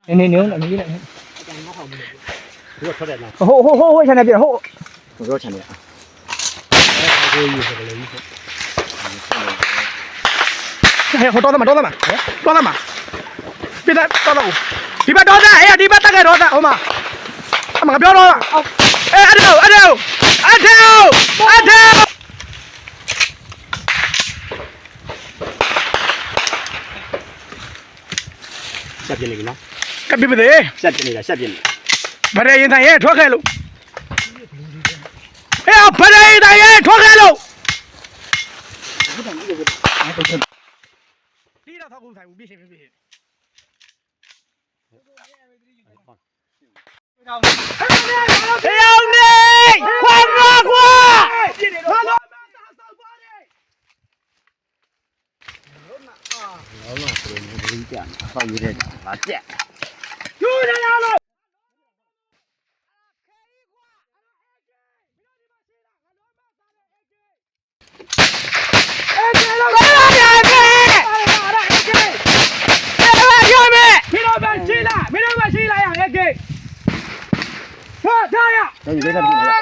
နေနေနေနေနေဒီတော့ထွက်တယ်နော်ဟိုချန်နေပြဟိုတော့ချန်တယ်ဟိုယူဆိုတယ်လေဟိုတော့မှာပြတာတော့ဒီဘက်တော့အေးဒီဘက်တက်ခဲ့တော့ဟိုမှာအမကပြောတော့အေးအထောဆက်ပြနေပြီနော်ကပ်ပြပါသေးဆက်ပြနေတာဆက်ပြနေဗရေရင်တိုင်းရဲထွက်ခဲ့လို့အေးဗရေရင်တိုင်းရဲထွက်ခဲ့လို့ဒီတော့ထောက်ကုန်ဆိုင်ဘူးပြည့်ရှင်ပြည့်ရှင်အောင်နေခွာခွာလောမဆိုရင်ဒီပြန်ဆောက်ရတဲ့လာကြက်ယူရရလို့တော့ဒီလေးတက်ပြီဟ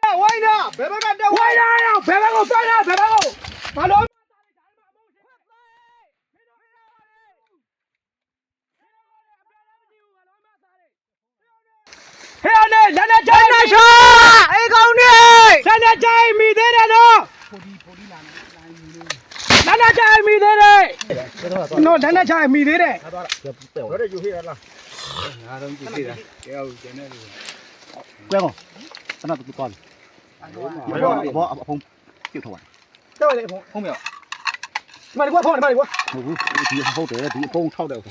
ဲ့ဝိုင်းတော့ဘယ်ဘက်ကတက်ဝိုင်းတော့ဘယ်ဘက်ကိုသွားတာဘယ်ဘက်ကိုမလို့ဟဲ့လေလက်နဲ့ချိုးနေရှာအေးကောင်းနေလက်နဲ့ချိုးမိသေးတယ်နော်လက်နဲ့ချိုးမိသေးတယ်နော်လက်နဲ့ချိုးမိသေးတယ်တော့ရယူဟိရလားငါတော့ကြည့်သေးတာကဲဟုတ်ကျန်နေလို့ကွဲကောခဏတူသွားပြီဘောအဖုံးပြုတ်ထောက်တော့လေဖုံးမြောက်ဒီမှာကွာဖုံးဒီမှာကွာဟုတ်ဘူးဒီဟုတ်တယ်ဒီအဖုံးထောက်တယ်